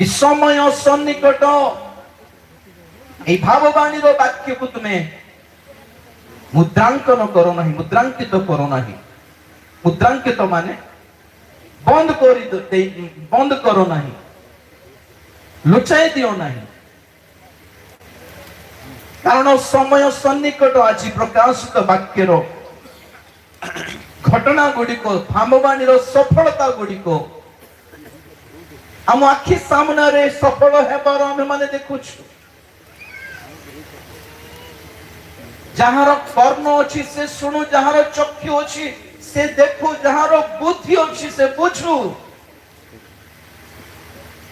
समय सन्निकट ए भाववाणी वाक्य को तुम्हें मुद्रांकन करो नहीं, मुद्रांकित करो नहीं। मुद्रांकित माने बंद करो नहीं, लुचाई दियो नहीं। कारण समय सन्निकट आज प्रकाशित वाक्यर घटना गुड़िक भाववाणी सफलता गुड़िक आम आखि सामने सफल हेबार आमे माने देखुछु। जहार कर्ण अच्छी से शुणु, जहार चक्षु अच्छी से देखु, जहार बुद्धि अच्छी से बुझु।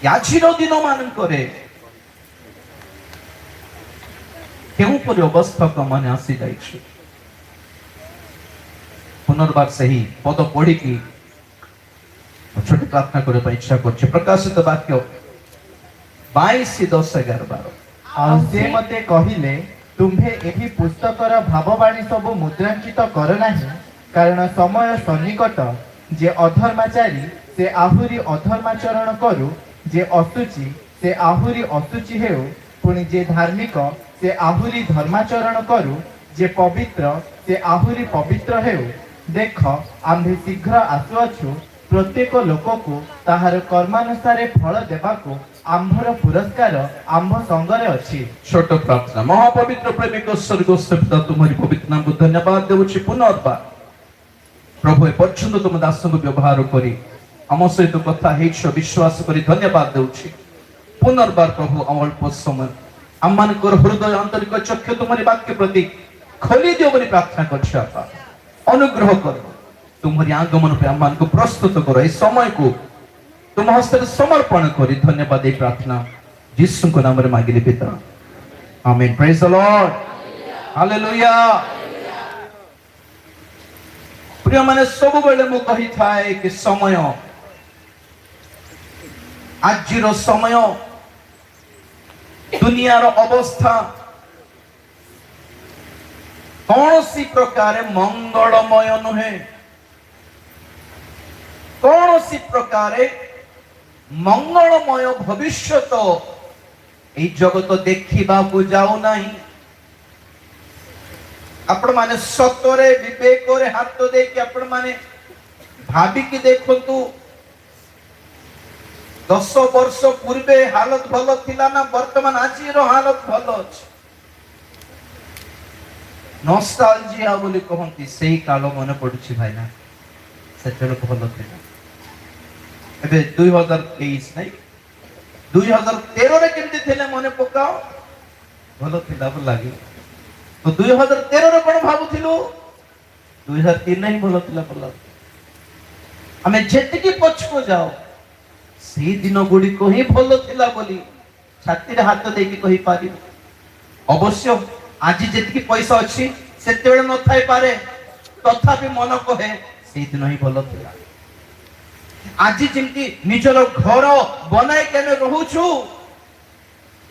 आजिर दिन मानकरे केउपरि अवस्था माने आसी जाइछु। पुनर्बार सही पद पढ़ी की छोटी प्रार्थना करने इच्छा कर। प्रकाशित वाक्य 22:10-11 से मते कहिले तुम्हे एही पुस्तकर भाववाणी सब मुद्रांकित कर नाही, कारण समय सन्निकट। जे अधर्माचारी से आहुरी अधर्माचरण करू, जे असुचि से आहुरी असुचि हेउ, पुणी जे धार्मिक से आहुरी धर्माचरण करू, जे पवित्र से आहुरी पवित्र हेउ। देख आम्भे शीघ्र आसुअछु, प्रत्येक लोक को ताहार कर्मानुसारे फल देबाको आम्भर पुरस्कार आम्भ संगरे अछि। छोट प्रार्थना। महापवित्र प्रेमिक स्वर्गस्थ पिता, तुम्हारी पवित्र नाम को धन्यवाद देउछि। पुनर्बार प्रभु ए पर्यंत तुम दास को व्यवहार करी आम सहित कथा हेछ विश्वास करी धन्यवाद देउछि। पुनर्बार प्रभु अल्प समय आम मानकर हृदय आंतरिक चक्षु तुम्हारी वाक्य प्रति खोली दियो बोली प्रार्थना करछि। आपा अनुग्रह करो, तुम्हारी आगमन पे आम को प्रस्तुत करो। इस समय को तुम हस्त समर्पण करी धन्यवाद दे प्रार्थना यीशु को नाम रे मांगिले पिता, amen. Praise the lord, hallelujah. प्रिय माने सब बेले मु कहि थाए कि समय आजिरो समय दुनियार अवस्था कौन सी प्रकार मंगलमय नुहे, कौन सी प्रकार मंगलमय भविष्य तो ये जगत देखा जाऊ नहीं। आपण माने सतरे विवेक रे हाथ दे कि आपण माने भाबी कि देखंतु 10 वर्ष पूर्वे हालत भलो थिला ना वर्तमान आजिर हालत भलो अछि। नॉस्टैल्जिया बोली कहंती सेही काल मन पडुछि भाई ना, सेतेल भलो थिला। एबे 2023 नहीं 2013 रे केमति थिले मने पकाओ, भलो थिला बोल लागे। तो 2013 रे कोन भाबुथिलु, 2003 नहीं भलो थिला बोल लागे। हमें जेतिकी पछको जाओ से दिन गुडी को ही भलो थिला बोली छाती रे हाथ देकी कहि पारि। अवश्य आज जेतिकी पैसा अछि सेते बेले न थाई पारे, तथापि मन कहे से दिन ही भलो थिला। आज जेमती निजर घर बनाई केने रहूछु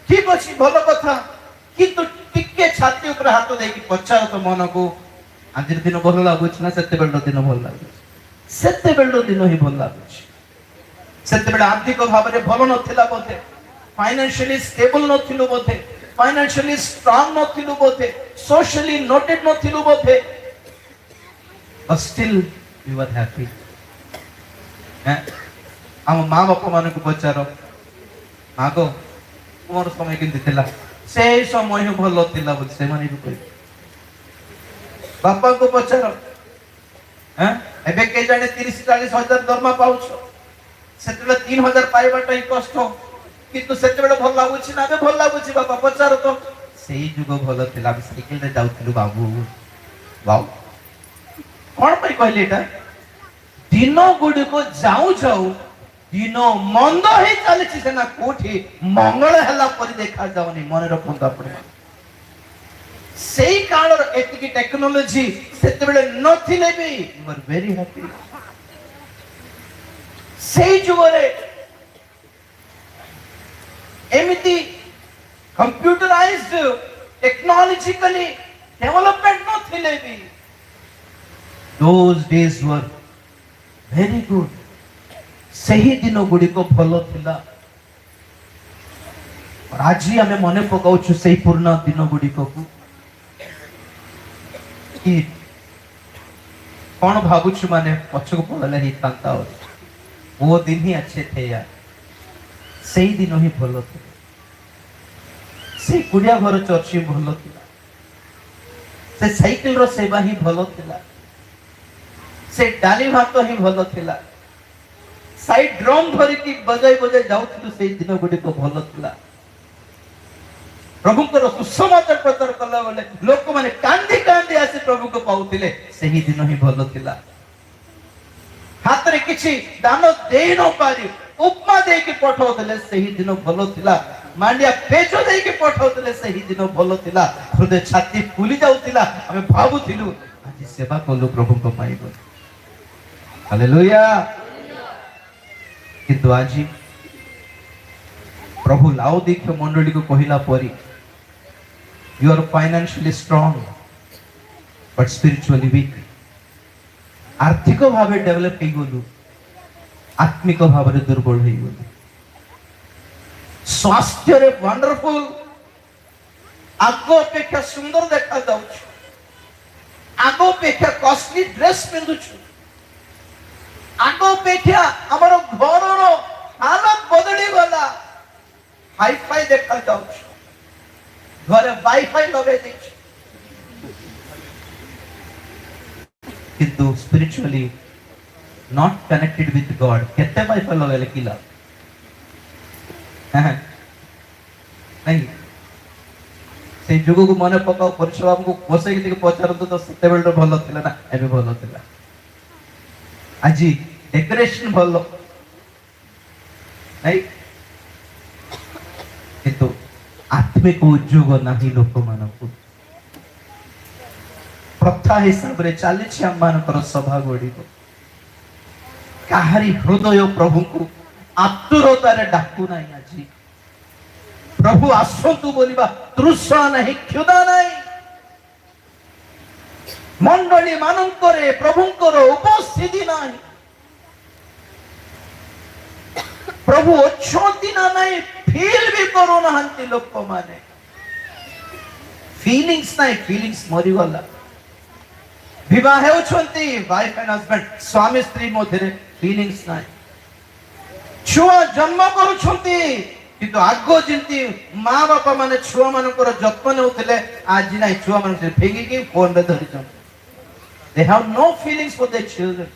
ठीक अछि, भलो कथा, किंतु टिके छाती ऊपर हाथ देकी पछार तो मन को आज दिन भलो लागुछ ना सेते बेले दिन भलो लागुछ, सेते बेले दिन ही भलो लागुछ। सेते बेले आर्थिक भाव रे भलो नथिला बोधे, financially stable नथिलु Bodhe, financially strong नथिलु Bodhe, socially noted नथिलु Bodhe, but still you were happy। आम माँ बाप मान को पचार आगो तुम समय केमती थिला, से समय ही भलो थिला बोली से माने भी कहि। बापा को पचार एबे के जाने 30-40 हजार दरमा पाउछ, सेतबे 3000 पाइबाटा ही कष्ट, किंतु सेतबे भल लागुछि ना, बे भल लागुछि। बापा पचार तो सेही जुग भलो थिला, साइकिल रे जाउथिलु बाबू वाओ। कोन पई कहले एटा, दिन गुडी को जाऊ जाऊ दिन मंद ही चलछि सेना कोठी मंगल हला परि देखा जाउनी। मन रखंत आपण सेही काल एतिकी टेक्नोलॉजी सेते बेले नथिले भी यू आर वेरी हैप्पी। सेही जुगरे एमिति कंप्यूटराइज्ड टेक्नोलॉजिकली डेवलपमेंट नथिले भी those days were very good। सही दिन गुड़िक भल थिला आज आम मन पकाउछु से पूर्ण दिन गुड़िक को कि कौन भावुछु माने पछक पड़े ही था वो दिन ही अच्छे थे यार से ही दिन ही भल थे से कुड़िया घर चर्च ही भल थिला से साइकिल रो सेवा ही भल थिला से डाली भात ही भल थिला साइड ड्रम धरिकी बजाई बजाई जाऊँ से दिन गुड़िक भल थिला प्रभु को सुसमाचार प्रचार कला बेले लोक माने कांदी कांदी आसी प्रभु को पाउथिले सही दिन ही भल थिला हाथ रे किछि दान देई न पारी उपमा दे के पठाउथिले सही दिन भल थिला मांडिया पेचो दे के पठाउथिले सही दिन भल थिला हृदय छाती फुली जाउथिला हमें भाबुथिलु आज सेवा कलु प्रभु को पाइबो हालेलुया किंतु आज प्रभु लाउदीख्य मंडली को कहिला परी you are financially strong but spiritually weak आर्थिक भाव डेवलप हो गलु आत्मिक भाव दुर्बल हो गलु स्वास्थ्य रे वंडरफुल आगो अपेक्षा सुंदर देखा जाऊ आगो अपेक्षा कॉस्टली ड्रेस पिंधुछु आगो अपेक्षा हमर घर रो हालत बदली गला हाई फाई देखा जाऊ घरे वाईफाई लगे किंतु spiritually not connected with God केते वाईफाई लगे किला नहीं से जुगो को मने पकाओ परिश्रम को कोसे के पचार तो सते बेल रो भलो थिला ना एबे भलो थिला आज डेकोरेशन भलो नहीं किंतु आत्मिक उद्योग नहीं लोक मान प्रथा हिसाब से चली आम सभा गुड़ी कहारी हृदय प्रभु को आतुरतार डाकू ना आज प्रभु आसतु बोलिबा तृषा नहीं क्षुदा नहीं मंडली मानंकरे प्रभुंकर उपस्थिति नहीं प्रभु अच्छी ना नहीं फील भी करो ना लोक माने फीलिंग्स नहीं फीलिंग्स मरी गला विवाह होछंती वाइफ एंड हस्बैंड स्वामी स्त्री मध्य फीलिंग्स नहीं छुआ जन्म करूछंती किंतु आगो जिंती मां बापा माने छुआ मानकर जत्न नेउथिले आज नहीं छुआ मान फेंगी के फोन रे धरिछन they have no feelings for their children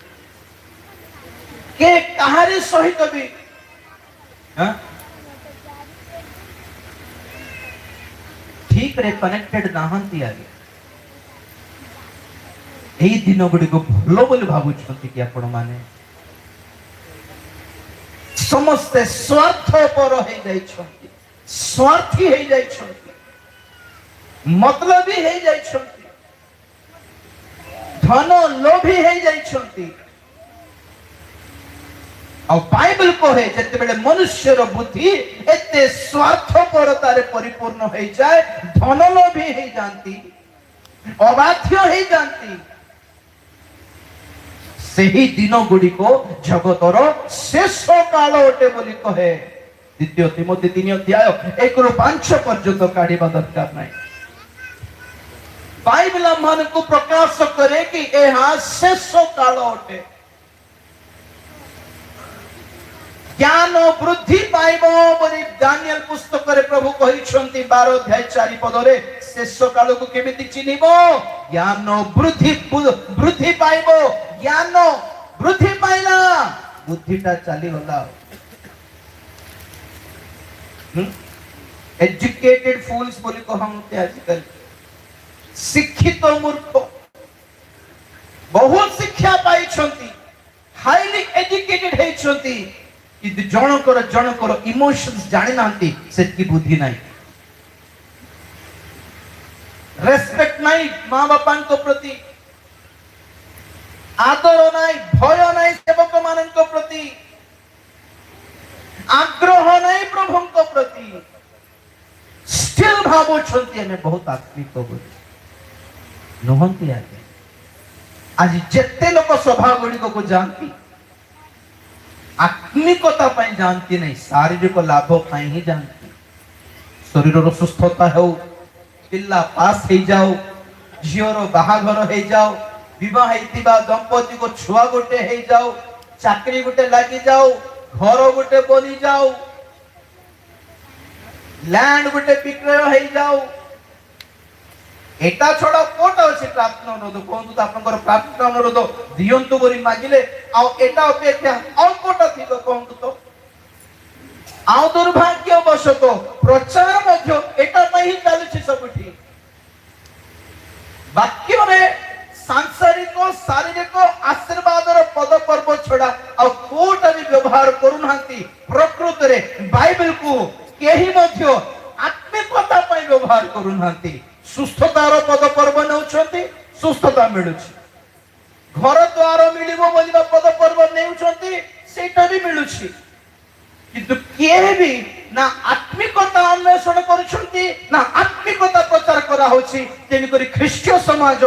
के कहारी सहित भी हां ठीक रे कनेक्टेड नाहंती आगे एई दिन गुडी को भलो बोली भाबुछंती कि आपण माने समस्त स्वार्थपर हे जाइछंती स्वार्थी हे जाइछंती मतलबी हे जाइछंती धन लोभी हे जाइछंती और बाइबल को है जते बेले मनुष्य रो बुद्धि एते स्वार्थपरता रे परिपूर्ण हो जाए धन लोभी हे जानती अबाध्य हे जानती सही दिन गुडी को जगतर शेष काल अटे बोली कहे द्वितीय तिमोथी 3 अध्याय 1 ରୁ 5 पर्यंत काढिबा दरकार नाही बाइबल मन को प्रकाश करे कि यह शेष काल अटे ज्ञान वृद्धि पाइब बोली दानियल पुस्तक रे प्रभु कहिसंती 12 अध्याय 4 पद रे शेष काल को केमिति चिनिबो ज्ञान वृद्धि पाइब ज्ञान वृद्धि पाइला बुद्धिटा चली गला एजुकेटेड फूल्स बोली कहते आजकल शिक्षित मूर्ख बहुत शिक्षा पाई हाईली एजुकेटेड है कि जनकर इमोशंस जानी नांती सेटकी बुद्धि नहीं रेस्पेक्ट नहीं माँ बापा को प्रति आदर नहीं भय नहीं सेवक मान प्रति आग्रह नहीं प्रभु प्रति स्टिल भावुंट हमें बहुत आत्मिक नुहंती आगे आज जिते लोक सभा गुड़िक को जाती आत्मिकता पाई जानती नहीं, शारीरिक लाभ पाई ही जानती। शरीर सुस्थता हो, पिला पास हो जाओ, झीवर बाहाघर हो जाओ, विवाह दंपति को छुआ गोटे हो जाओ, चाकरी गोटे लगी जाओ, घर गोटे बनी जाओ, लैंड गोटे विक्रय हो जाओ, एटा छोड़ा कोटा अछि प्रार्थना अनुरोध कहंतु त आपनकर प्रार्थना अनुरोध दियंतु बोली मागिले आ एटा अपेक्षा और कोटा थिबो कहंतु तो आ दुर्भाग्यवश तो प्रचार मध्य एटा पई ही चालुछि सबठी। वाक्य रे सांसारिक शारीरिक आशीर्वाद रो पद पर्व छोड़ा आ कोटा भी व्यवहार करूनांती। प्रकृत रे बाइबल को केही मध्य आत्मिकता पई व्यवहार करूनांती। सुस्थतार पद पर्व नेउछंती, सुस्थता मिलुछि। घर द्वार मिलिबो बोलिबा पद पर्व नेउछंती, सेटा भी मिलुछि। किंतु के भी ना आत्मिकता अन्वेषण करूछंती, ना आत्मिकता प्रचार करा होछि। तेनि करी ख्रीष्टीय समाज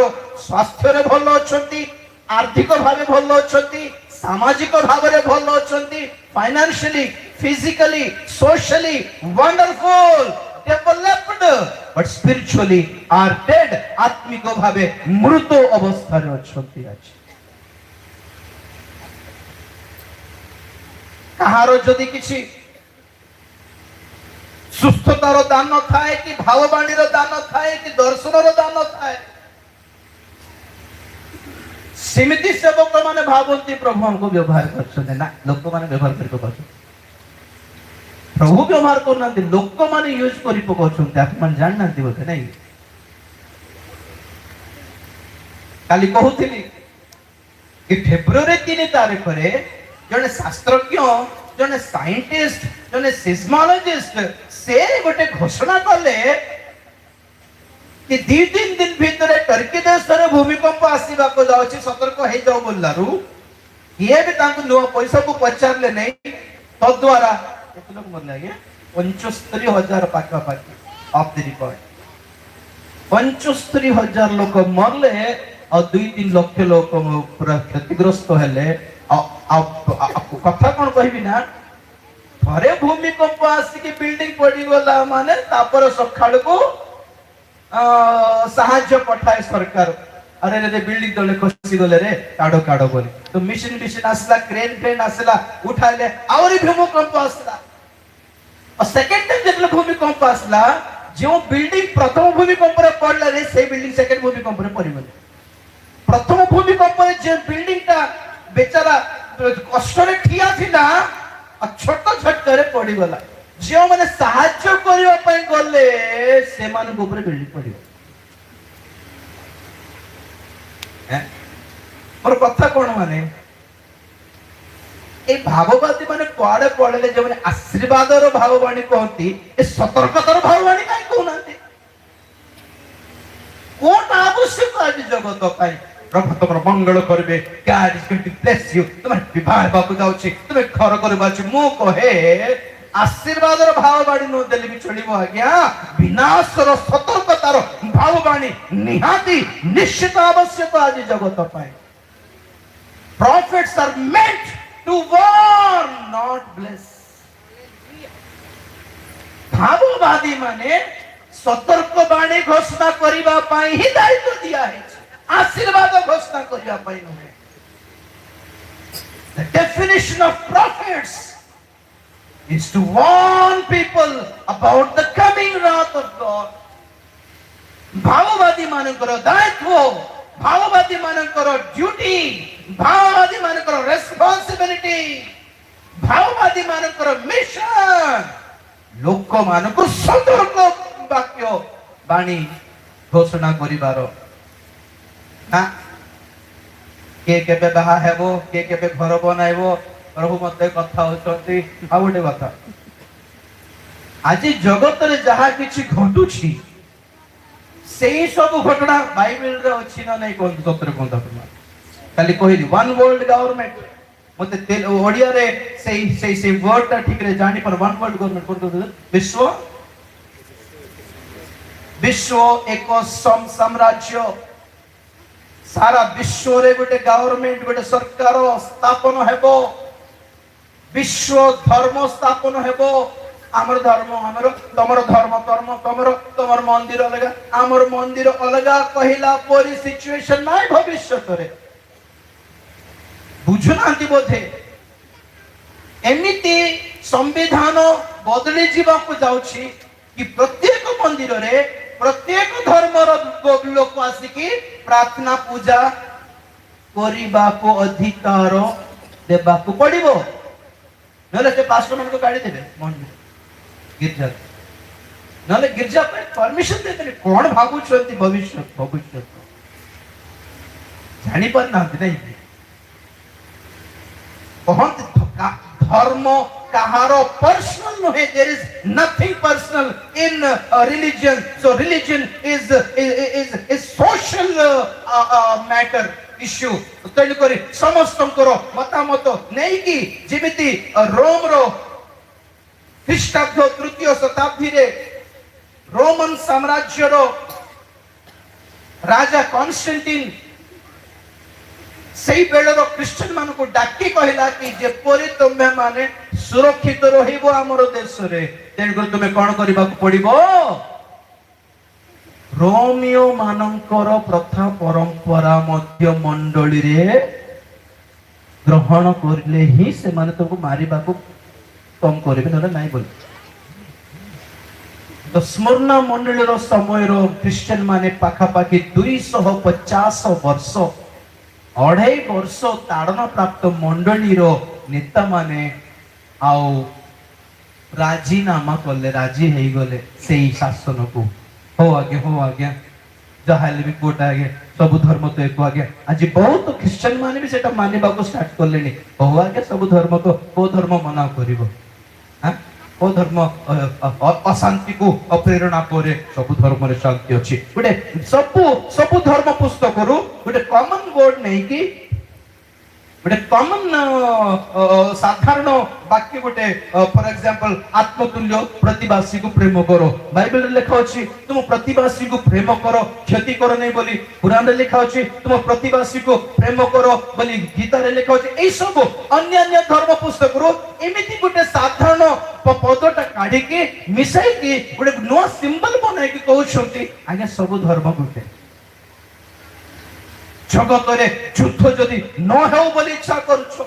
स्वास्थ्य रे भलो अछंती, आर्थिक भावे भलो अछंती, सामाजिक भावे रे भलो अछंती, financially, physically, socially wonderful developed, but spiritually are dead. आत्मिक भावे मृत अवस्था रे अछंती। आज कहारो जदि किछि सुस्थतार दान थाए कि भाववाणीर दान थाए कि दर्शनर दान थाए, सेमिति सेवक माने भावंती प्रभु हमको व्यवहार करछन ना, लोक माने व्यवहार करिको करछन। प्रभु व्यवहार करना लोक माने यूज करी पकोछन, आप मन जान नांती बोलते नहीं। काली कहूथिली कि फेब्रुआरी 3 तारिख रे जने शास्त्रज्ञ, जने साइंटिस्ट, जने सिस्मोलॉजिस्ट से गोटे घोषणा कले कि 2-3 दिन भितर टर्की देश रे भूमिकंप आसीबा को जाउछि, सतर्क हे जाओ बोललारु ये भी तांको नो पैसा को पचारले नहीं। तद्वारा केते लोग मरले आगे 75,000 पाखा पाखी ऑफ द रिकॉर्ड 75,000 लोग मरले और 2-3 लाख लोग पूरा क्षतिग्रस्त हेले। कथा कौन कहबी ना, थरे भूमिकंप आसिक बिल्डिंग पड़ी गला माने तापर सखाड़ को साहाय्य पठाए सरकार। अरे रे बिल्डिंग तले खसी गले रे, काडो काडो बोली तो मिशन आसला, क्रेन आसला, उठाइले आवरी भूमिकंप आसला। और सेकंड टाइम जब भूमिकंप आसला, जो बिल्डिंग प्रथम भूमिकंप रे पड़ला रे, से बिल्डिंग सेकंड भूमिकंप रे पड़ी गले। प्रथम भूमिकंप रे जे बिल्डिंग ता बेचारा कष्ट रे ठिया थिला और छोट झटका रे पड़ी गला। जो माने साहाय्य करिवा पई गले से मान को ऊपर बिल्डिंग पड़ी है। और कथा कोन माने ए भाववादी माने कुआडे पड़ले, जे माने आशीर्वादर भाववाणी कहती, ए सतर्कतार भाववाणी काई कहनाते। कोन आवश्यक आज जगत पाई प्रभु तुम मंगल करबे, God is going to bless you, तुम विवाह बाबू जाउछि, तुम घर करबा छि। मु कहे आशीर्वादर भाववाणी न देले भी चलिबो आज्ञा, विनाशर सतर्कतार भाववाणी निहाती निश्चित आवश्यक आज जगत पाई। prophets are meant to warn, not bless। भाववादी माने सतर्क बाणी घोषणा करिबा पाई ही दायित्व दिया है, आशीर्वाद घोषणा करिबा पाई नहे। The definition of prophets is to warn people about the coming wrath of God। भाववादी मानकर दायित्व, भाववादी मानकर ड्यूटी, भाववादी मानकर रेस्पॉन्सिबिलिटी, भाववादी मानकर मिशन लोक मानकर सतर्क वाक्य बाणी घोषणा करिबार ना। के केबे बाहा हेबो, के केबे घर बनाइबो, प्रभु मते कथा होचंती। आ गोटे कथा, आज जगत रे जहा किछि घटुछि सेही सब घटना बाइबल रे अछि ना नै कोन सत्र कोन तपमा खाली कहिली वन वर्ल्ड गवर्नमेंट। मते ओडिया रे सेही वर्ड ता ठीक रे जानि पर वन वर्ल्ड गवर्नमेंट कोन विश्व विश्व एक साम्राज्य, सारा विश्व रे गोटे गवर्नमेंट, गोटे सरकार स्थापन हेबो। विश्व धर्म स्थापन हेबो आमर धर्म आमर तमर धर्म धर्म तमर तमर मंदिर अलग आमर मंदिर अलग कहला परी सिचुएशन नाइ भविष्य रे बुझुनांती बोधे एमिति संविधान बदली जीवाक जाउछि कि प्रत्येक मंदिर रे प्रत्येक धर्मर लोक आसिकी प्रार्थना पूजा करिबा को अधिकार देबा को पड़िबो नले से पास्टर मन को गाड़ी देबे मंदिर गिरजा नले गिरजा पे परमिशन देते कोन भागु छथि भविष्य भविष्य जानि पर ना नहीं कहत धर्म कहारो पर्सनल नो है there is nothing personal in religion so religion is social matter issue तेणु करी समस्त मतामत नहीं कि जेमिति रोम रो ख्रीष्टाब्द तृतीय शताब्दी रे रोमन साम्राज्य रो राजा कॉन्स्टेंटिन सही बेलर क्रिश्चियन मान को डाकी कहला कि जेपरि तुम्हे माने सुरक्षित रहिबो हमर देश रे तेणु तुम्हें कौन करबा पड़िबो रोमियो मानकर प्रथा परंपरा मध्य मंडली रे ग्रहण करले ही से माने तुमको मारिबा को कम करबे न नहीं बोल तो स्मरणा मंडली रो समय रो क्रिश्चियन माने पाखा पाखी 250 वर्ष 2.5 वर्ष ताड़ना प्राप्त मंडली रो नेता माने आउ राजीनामा कले राजी हेई गले सेही शासन को हो आगे जहां भी कोट आगे सब धर्म तो एक आगे आज बहुत क्रिश्चियन माने भी सेटा मानिबा को स्टार्ट करलेनी हो आगे सब धर्म को को धर्म मना करिवो हां को धर्म अशांति को अप्रेरणा करे सब धर्म रे शांति अछि गुटे सब धर्म पुस्तक रु गुटे कॉमन वर्ड नहीं कि गोटे कॉमन साधारण वाक्य गोटे फॉर एग्जांपल आत्मतुल्य प्रतिवासी को प्रेम करो बाइबल रे लिखा अछि तुम प्रतिवासी को प्रेम करो क्षति करो नहीं बोली कुरान रे लिखा अछि तुम प्रतिवासी को प्रेम करो बोली गीता रे लिखा अछि ए सब अन्य अन्य धर्म पुस्तक रो एमिति गोटे साधारण पदटा काढी के मिसाई के गोटे नुवा सिंबल बनाई के कहउछंती आगे सब धर्म गोटे जगत रे युद्ध जदि न हो बोली इच्छा करछो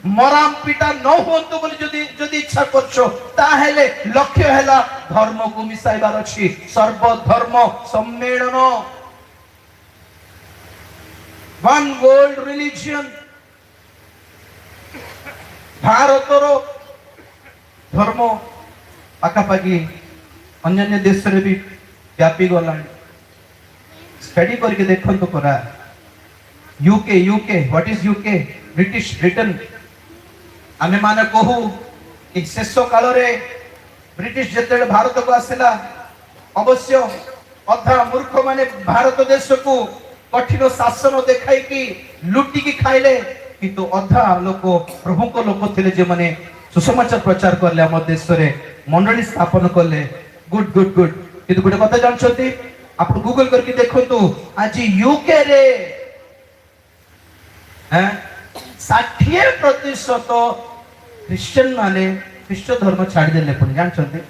मराम पिटा न होंतो बोली जदि इच्छा करछो ताहेले लक्ष्य हैला धर्म को मिसाइबार अछि सर्व धर्म सम्मेलन वन वर्ल्ड रिलीजन भारत रो धर्म पाखापाखि अन्य देश रे भी व्यापी गलानी स्टडी करके देखन तो करा UK what is UK British आमे माने कहू कि शेष काल रे ब्रिटिश जते भारत को आसिला अवश्य अधा मूर्ख माने भारत देश को कठिन शासन देखाई कि लुटी की खाइले किंतु अधा लोक प्रभु को लोक थिले जे माने सुसमाचार प्रचार करले हम देश रे मंडली स्थापन करले गुड किंतु गोटे कथा जानछथि आप गूगल करके देखंतु आज यूके रे 60% क्रिश्चियन माने ख्रीष्ट धर्म छाड़ी देले पुनी जानछथि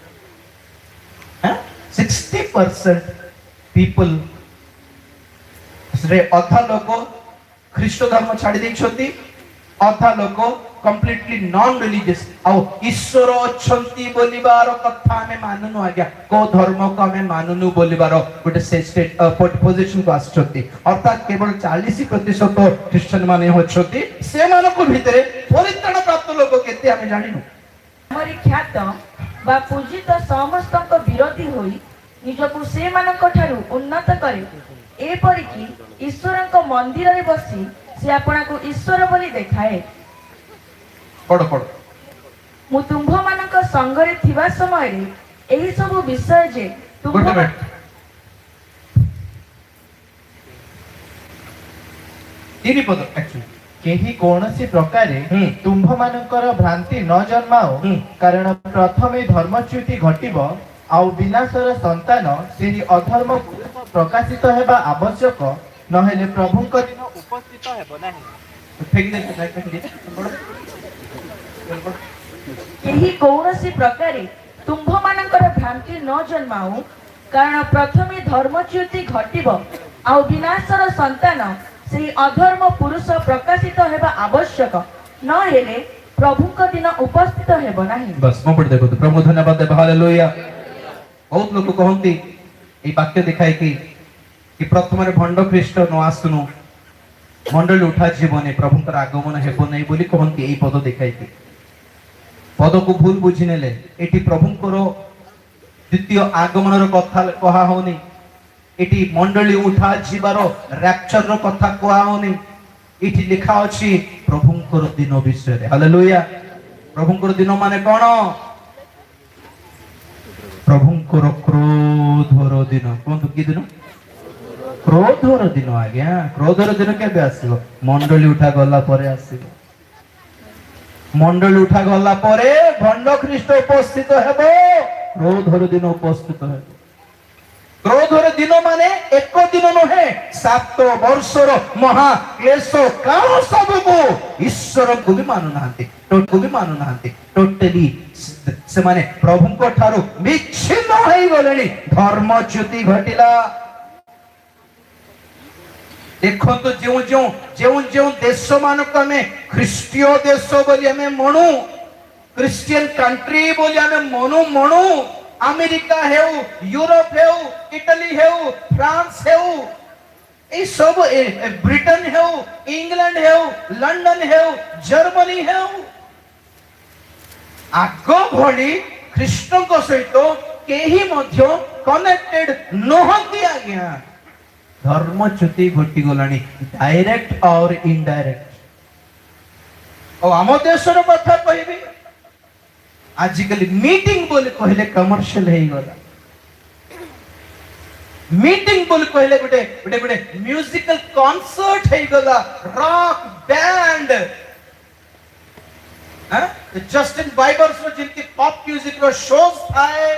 60% पीपल रे अधा लोक ख्रीष्ट धर्म छाड़ी दैछथि अधा लोक कंप्लीटली नॉन रिलीजियस आ ईश्वर अछंती बोलिबार कथा हमें माननु आज्ञा को धर्म को हमें माननु बोलिबार गोटे स्टेट पोजीशन को आछथि अर्थात केवल 40% क्रिश्चियन माने होछथि से मानको भितरे परित्राण प्राप्त लोक केते हमें जानिनु हमरी ख्यात बा पूजित समस्त विरोधी होई निजको से मानक ठारू उन्नत करे एपरि कि ईश्वरक मंदिर रे बसी से आपना को ईश्वर बोली देखाए पढ़ मु तुम्भ मानक संग रे थिबा समय रे एही सब विषय जे तुम्भ तीन पद एक्चुअली केही कोनसी प्रकारे तुम्भ मानकर भ्रांति न जन्माओ कारण प्रथमे धर्मच्युति घटिबो आउ विनाशर संतान सेही अधर्म प्रकाशित हेबा आवश्यक नहेले प्रभुଙ୍କ दिन उपस्थित हेबो नाही फेक दे केही कौनसी प्रकारे तुम्भ मानकर भ्रांति न जन्माऊ कारण प्रथमे धर्मच्युति घटिब आउ विनाशर संतान से अधर्म पुरुष प्रकाशित हेबा आवश्यक न हेले प्रभुक दिन उपस्थित हेब नाही। बस मो पढ़ देखो तो प्रभु धन्यवाद देव हालेलुया। बहुत लोग कहती ये वाक्य दिखाए कि प्रथम भंड ख्रीष्ट न आसुनु मंडल उठा जीवन प्रभुंकर आगमन हेब नहीं बोली कहती यही पद दिखाई पद को भूल बुझी नेले एटी प्रभुंकर द्वितीय आगमन कथा कहा होनी एटी मंडली उठा जीवार रैप्चर रो कथा कहा होनी इठी लिखा अछि प्रभुंकर दिन विषय रे हालेलुया। प्रभुंकर दिन माने कोन प्रभुंकर क्रोधर दिन कोन कि दिन क्रोधर दिन आज्ञा क्रोधर दिन केबे आसीबो मंडली उठा गला परे आसीबो मंडली उठा गला परे भंड ख्रीष्ट उपस्थित हेबो क्रोधर दिन उपस्थित हेबो। क्रोधर दिन माने एक दिन नुहे 7 वर्षर महा क्लेश काल सब को ईश्वर को भी मानु नाहंती टोटली से माने प्रभु को ठारो विच्छिन्न होई गलेनी धर्मच्युति घटिला। देखो तो जो देश मानक में ख्रीष्टीय देश बोली हमें मनु क्रिश्चियन कंट्री बोली हमें मनु अमेरिका हेउ यूरोप हेउ इटली हेउ फ्रांस हेउ ए सब ब्रिटेन हेउ इंग्लैंड हेउ लंडन हेउ जर्मनी हेउ आगो भली ख्रीष्टों को सहित केही मध्य कनेक्टेड नहंती आज्ञा धर्मच्युति घटी गलानी डायरेक्ट और इनडायरेक्ट। और आम देशर कथा कहबी आजिकल मीटिंग बोले कहले कमर्शियल हे गला मीटिंग बोले कहले गोटे म्यूजिकल कॉन्सर्ट हे गला रॉक बैंड जस्टिन बाइबर रो जिनकी पॉप म्यूजिक रो शोज थाए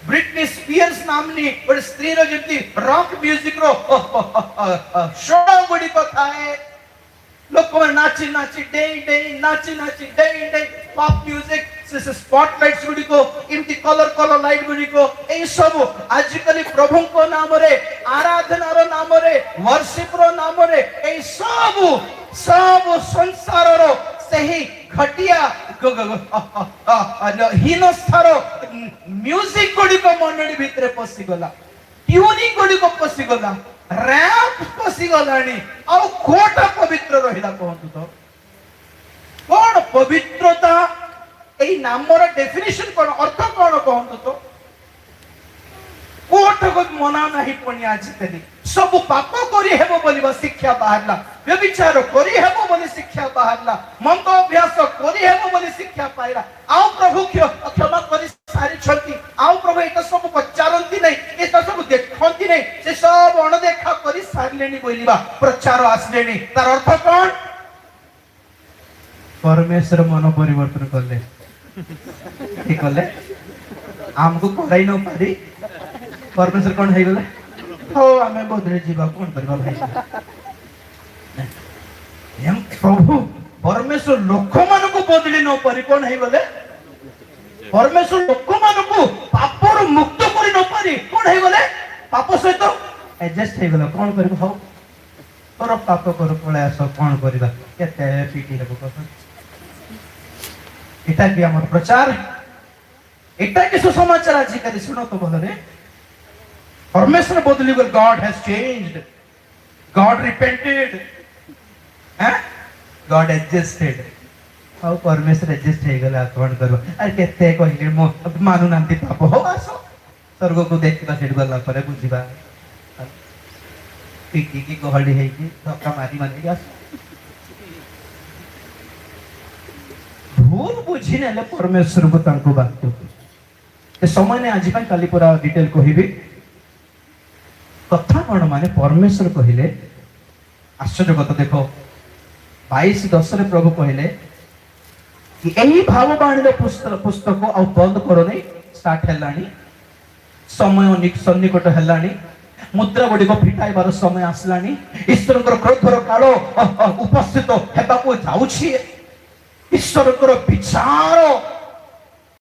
ब्रिटनी स्पीयर्स नामनी गोटे स्त्री रो जिनकी रॉक म्यूजिक रो शो गुडी को थाए लोक में नाची नाची डे पॉप म्यूजिक से स्पॉटलाइट्स गुडी को इनकी कलर लाइट गुडी को ए सब आजिकली प्रभु को नाम रे आराधना रो नाम रे वर्शिप रो नाम रे ए सब संसार रो सही घटिया हीनस्थार म्यूजिक गुडी को मंडली भितरे पसी गला ट्यूनिंग गुडी को पसी गला रैप पसी गलानी और कोटा पवित्र रहिला कहंतु तो कोन पवित्रता एई नामर डेफिनेशन कोन अर्थ कोन कहंतु तो कोट को मना नाही पणी आजिकली सब पाप करी हेबो बोलिबा शिक्षा बाहरला व्यभिचार करी हेबो बोली शिक्षा बाहरला मंद अभ्यास करी हेबो बोली शिक्षा पाइला आउ प्रभु क्षमा करी सारी छंती आउ प्रभु एटा सब पचारंती नै एटा सब देखंती नै से सब अणदेखा करी सारलेनी बोलिबा प्रचार आसलेनी तार अर्थ कोन परमेश्वर मन परिवर्तन करले ठीक करले हमको कराई न पारी परमेश्वर कौन है गले हो हमें बदले जीवा कौन करबा भाई हम प्रभु परमेश्वर लोक मान को बदली न पारी कौन है गले परमेश्वर लोक मान को पाप रो मुक्त करी न पारी कौन है गले पाप सहित एडजस्ट है गले कौन करबो हो तोर पाप कर पळे आसो कौन करबा केते पीटी रे को एटा कि हमर प्रचार एटा कि सुसमाचार आज करी सुनो तो बोल रे परमेश्वर बदली गल God has changed God repented God adjusted how परमेश्वर एडजस्ट हे गला कोन करबो अरे केते कहिले मो मानु नांती पाप हो आसो स्वर्ग को देखिबा सेड गला परे बुझिबा पीटी की गहली है कि धक्का मारी मारी आसो भूल बुझी नेले परमेश्वर को तांको बात ए समय ने आज पय काली पूरा डिटेल कहिबी कथा कौन माने परमेश्वर कहले आश्चर्य कथा देखो 22:10 रे प्रभु कहले कि एही भावबाणी पुस्तक आ बंद करो नहीं स्टार्ट हेलानी समय सन्निकट हेलानी मुद्रा गुडी को फिटाइबार समय आसलानी ईश्वरकर क्रोधर काल उपस्थित हेबाको जाउछि ଈଶ୍ୱରଙ୍କର ବିଚାର